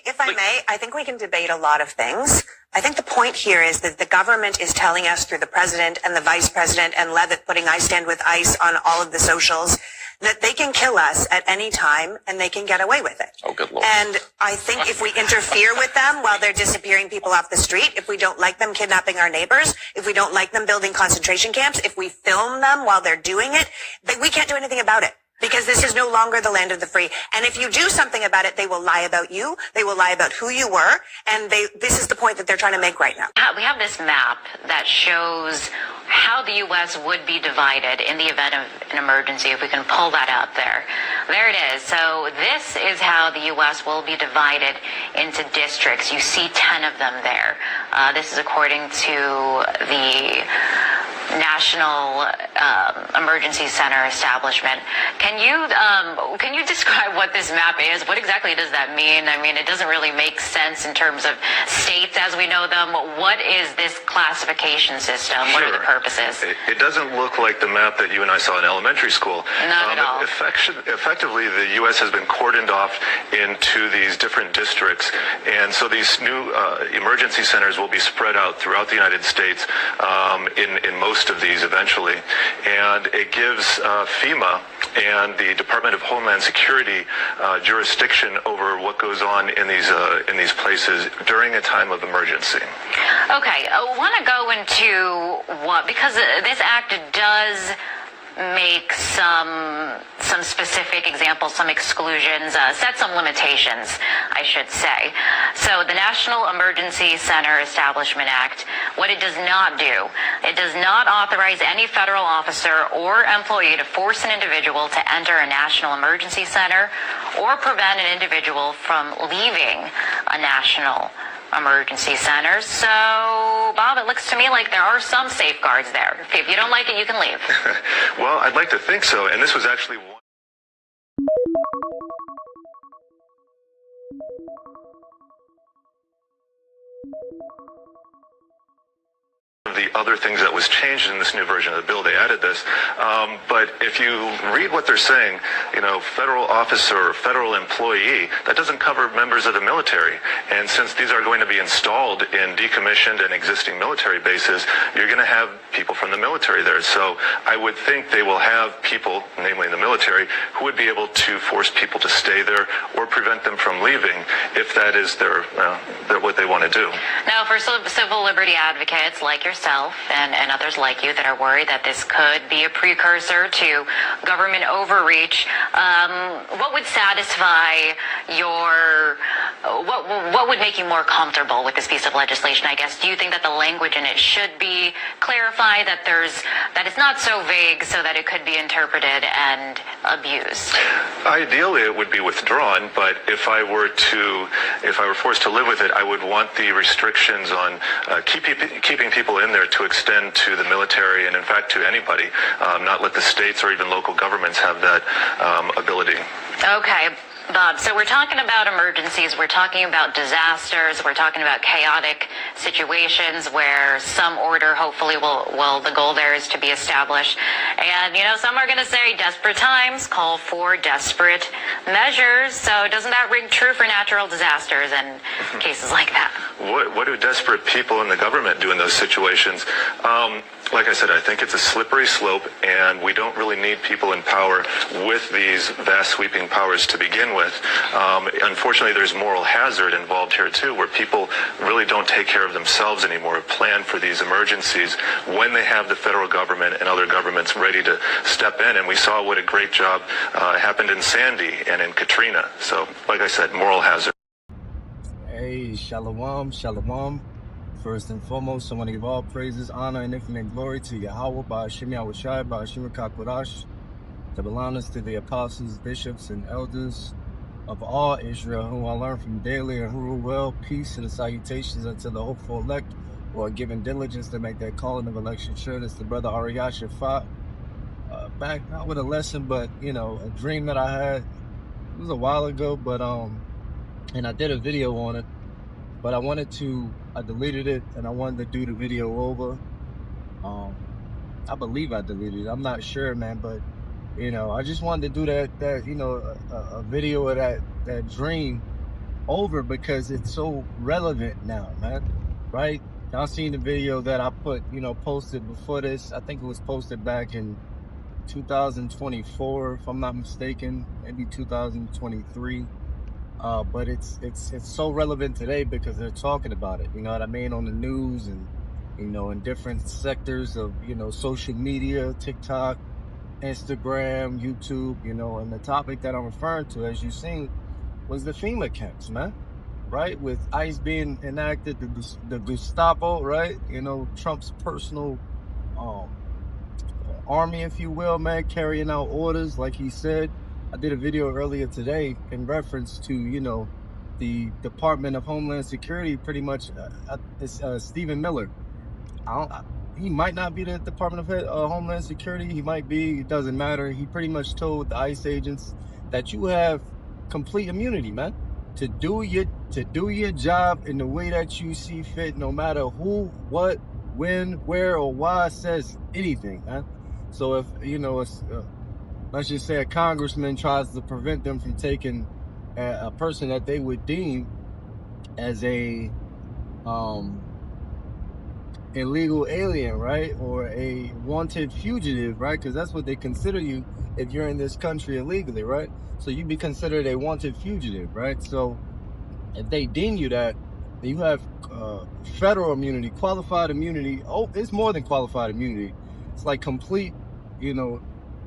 if I may, I think we can debate a lot of things. I think the point here is that the government is telling us through the president and the vice president and Levitt putting I Stand With ICE on all of the socials that they can kill us at any time and they can get away with it. Oh, good Lord. And I think if we interfere with them while they're disappearing people off the street, if we don't like them kidnapping our neighbors, if we don't like them building concentration camps, if we film them while they're doing it, we can't do anything about it. Because this is no longer the land of the free. And if you do something about it, they will lie about you. They will lie about who you were. And this is the point that they're trying to make right now. We have this map that shows how the U.S. would be divided in the event of an emergency, if we can pull that up there. There it is. So this is how the U.S. will be divided into districts. You see 10 of them there. This is according to the National Emergency Center establishment. Can you describe what this map is? What exactly does that mean? I mean, it doesn't really make sense in terms of states as we know them. What is this classification system? What are the purposes? It doesn't look like the map that you and I saw in elementary school. Not at all. Effectively, the U.S. has been cordoned off into these different districts, and so these new emergency centers will be spread out throughout the United States in most of these eventually, and it gives FEMA and the Department of Homeland Security jurisdiction over what goes on in these places during a time of emergency. Okay, I want to go into what, because this act does make some specific examples, some exclusions, set some limitations, I should say. So the National Emergency Center Establishment Act, what it does not do, it does not authorize any federal officer or employee to force an individual to enter a national emergency center or prevent an individual from leaving a national emergency center. So, Bob, it looks to me like there are some safeguards there. If you don't like it, you can leave. Well, I'd like to think so, and this was actually one. The other things that was changed in this new version of the bill, they added this. But if you read what they're saying, federal officer or federal employee, that doesn't cover members of the military. And since these are going to be installed in decommissioned and existing military bases, you're going to have people from the military there. So I would think they will have people, namely in the military, who would be able to force people to stay there or prevent them from leaving if that is what they want to do. Now, for civil liberty advocates like yourself and others like you that are worried that this could be a precursor to government overreach, what would satisfy what would make you more comfortable with this piece of legislation, I guess? Do you think that the language in it should be clarified, that it's not so vague so that it could be interpreted and abused? Ideally, it would be withdrawn, but if I were forced to live with it, I would want the restrictions on keeping people in there to extend to the military and, in fact, to anybody, not let the states or even local governments have that ability. Okay. Bob, so we're talking about emergencies, we're talking about disasters, we're talking about chaotic situations where some order hopefully the goal there is to be established. And, some are going to say desperate times call for desperate measures. So doesn't that ring true for natural disasters and cases like that? What do desperate people in the government do in those situations? Like I said, I think it's a slippery slope, and we don't really need people in power with these vast sweeping powers to begin with. Unfortunately, there's moral hazard involved here, too, where people really don't take care of themselves anymore, plan for these emergencies when they have the federal government and other governments ready to step in. And we saw what a great job happened in Sandy and in Katrina. So, like I said, moral hazard. Hey, shalom, shalom. First and foremost, I want to give all praises, honor, and infinite glory to Yahweh, Ba'ashim Yahushai, Ba'ashim Kakodash, to belong to the apostles, bishops, and elders of all Israel, whom I learn from daily, and who rule well, peace and salutations unto the hopeful elect, who are given diligence to make that calling of election sure. That's the brother Ariyah Shafat. Back, not with a lesson, but, a dream that I had. It was a while ago, but, and I did a video on it. But I deleted it, and I wanted to do the video over. I believe I deleted it. I'm not sure, man, but, I just wanted to do that a video of that dream over because it's so relevant now, man. Right? Y'all seen the video that I put, posted before this. I think it was posted back in 2024, if I'm not mistaken, maybe 2023. But it's so relevant today because they're talking about it. You know what I mean, on the news and in different sectors of social media, TikTok, Instagram, YouTube. And the topic that I'm referring to, as you've seen, was the FEMA camps, man. Right, with ICE being enacted, the Gestapo, right? Trump's personal army, if you will, man, carrying out orders, like he said. I did a video earlier today in reference to, the Department of Homeland Security, pretty much, Stephen Miller. He might not be the Department of Homeland Security. He might be. It doesn't matter. He pretty much told the ICE agents that you have complete immunity, man, to do your job in the way that you see fit, no matter who, what, when, where, or why says anything, man. So if let's just say a congressman tries to prevent them from taking a person that they would deem as a illegal alien, right, or a wanted fugitive, right, because that's what they consider you if you're in this country illegally, right? So you'd be considered a wanted fugitive, right? So if they deem you that, then you have federal immunity, qualified immunity. Oh, it's more than qualified immunity. It's like complete,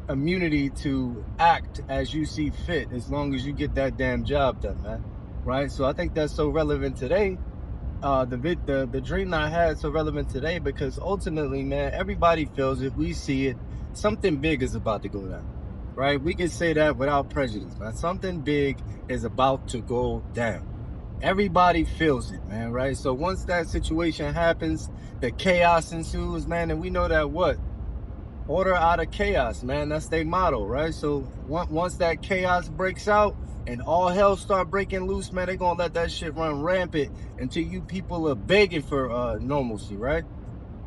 immunity to act as you see fit, as long as you get that damn job done, man. Right? So I think that's so relevant today. The dream that I had is so relevant today because ultimately, man, everybody feels it. We see it. Something big is about to go down. Right? We can say that without prejudice, man. Something big is about to go down. Everybody feels it, man, right? So once that situation happens, the chaos ensues, man, and we know that what? Order out of chaos, man. That's their motto, right? So once that chaos breaks out and all hell start breaking loose, man, they're gonna let that shit run rampant until you people are begging for normalcy, right?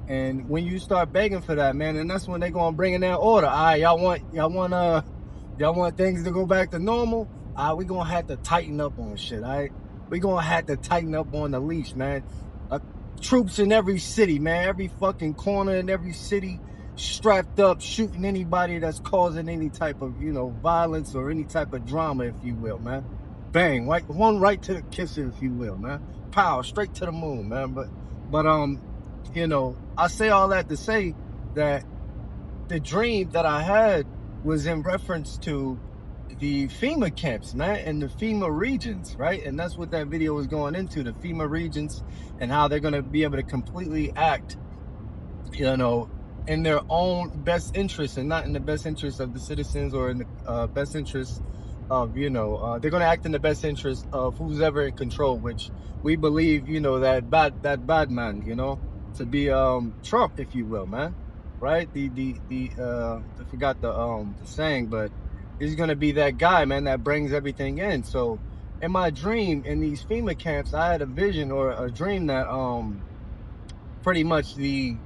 And when you start begging for that, man, and that's when they're gonna bring in that order. All right, y'all want things to go back to normal? All right, we gonna have to tighten up on shit, all right? We gonna have to tighten up on the leash, man. Troops in every city, man, every fucking corner in every city, strapped up, shooting anybody that's causing any type of, violence or any type of drama, if you will, man. Bang, one right to the kisser, if you will, man. Pow, straight to the moon, man. But I say all that to say that the dream that I had was in reference to the FEMA camps, man, and the FEMA regions, right? And that's what that video was going into, the FEMA regions and how they're going to be able to completely act, in their own best interest and not in the best interest of the citizens or in the best interest of, they're going to act in the best interest of who's ever in control, which we believe, that bad man, to be Trump, if you will, man, right? I forgot the saying, but he's going to be that guy, man, that brings everything in. So in my dream, in these FEMA camps, I had a vision or a dream that pretty much the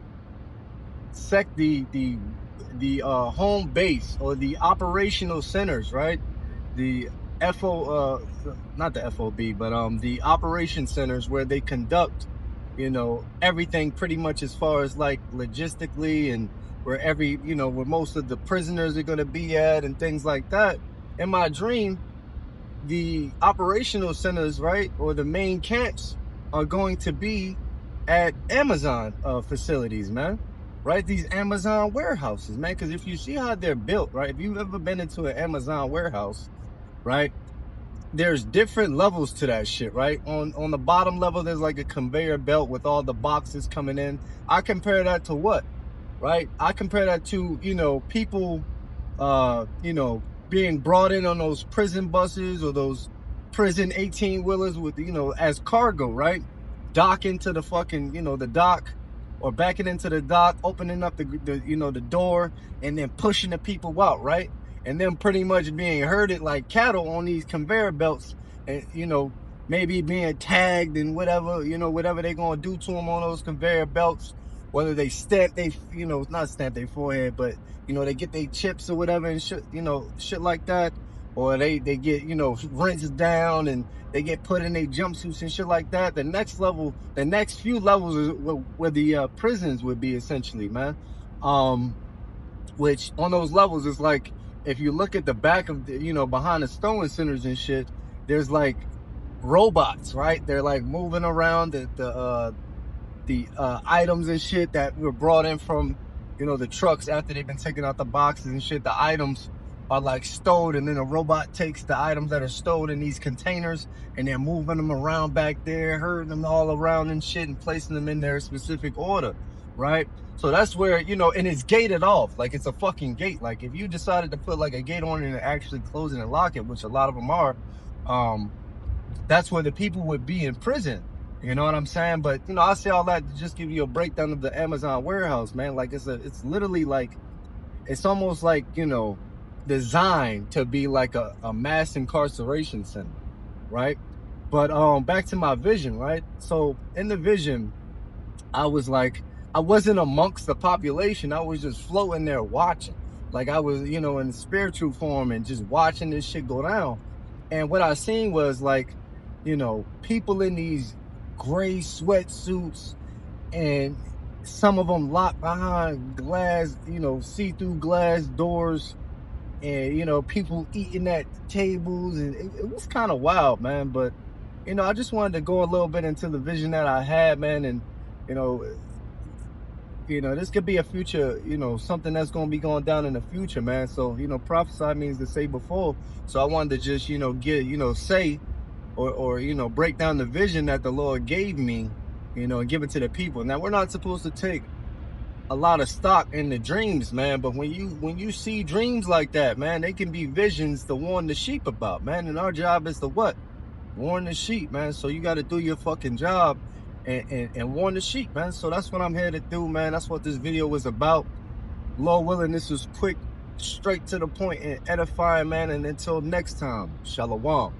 home base or the operational centers, right? The not the FOB, but the operation centers where they conduct, everything pretty much as far as like logistically and where where most of the prisoners are going to be at and things like that. In my dream, the operational centers, right, or the main camps are going to be at Amazon facilities, man. Right? These Amazon warehouses, man. Because if you see how they're built, right? If you've ever been into an Amazon warehouse, right? There's different levels to that shit, right? On the bottom level, there's like a conveyor belt with all the boxes coming in. I compare that to what? Right? I compare that to, people, being brought in on those prison buses or those prison 18-wheelers with, as cargo, right? Docking to the fucking, the dock, or backing into the dock, opening up the door, and then pushing the people out, right? And then pretty much being herded like cattle on these conveyor belts, and maybe being tagged and whatever, whatever they're gonna do to them on those conveyor belts, whether they stamp they, not stamp their forehead, but they get their chips or whatever and shit, shit like that. or they get, you know, rinsed down and they get put in their jumpsuits and shit like that. The next few levels is where the prisons would be, essentially, man. Which on those levels is like, if you look at the back of the, you know, behind the stone centers and shit, there's like robots, right? They're like moving around the items and shit that were brought in from, you know, the trucks after they've been taking out the boxes and shit. The items are like stowed, and then a robot takes the items that are stowed in these containers and they're moving them around back there, herding them all around and shit, and placing them in their specific order, right? So that's where, you know, and it's gated off. Like, it's a fucking gate. Like, if you decided to put like a gate on it and actually close it and lock it, which a lot of them are, that's where the people would be in prison. You know what I'm saying? But, you know, I say all that to just give you a breakdown of the Amazon warehouse, man. Like, it's literally like, it's almost like, you know, designed to be like a mass incarceration center, right? But back to my vision, right? So in the vision, I was like, I wasn't amongst the population. I was just floating there watching. Like, I was, you know, in spiritual form and just watching this shit go down. And what I seen was like, you know, people in these gray sweatsuits, and some of them locked behind glass, you know, see-through glass doors, and, you know, people eating at tables, and it was kind of wild, man. But, you know, I just wanted to go a little bit into the vision that I had, man. And, you know, this could be a future, you know, something that's going to be going down in the future, man. So, you know, prophesy means to say before. So I wanted to just, you know, say, or, you know, break down the vision that the Lord gave me, you know, and give it to the people. Now, we're not supposed to take a lot of stock in the dreams, man. But when you see dreams like that, man, they can be visions to warn the sheep about, man. And our job is to what? Warn the sheep, man. So you got to do your fucking job and warn the sheep, man. So that's what I'm here to do, man. That's what this video was about. Lord willing, this was quick, straight to the point, and edifying, man. And until next time, shalom.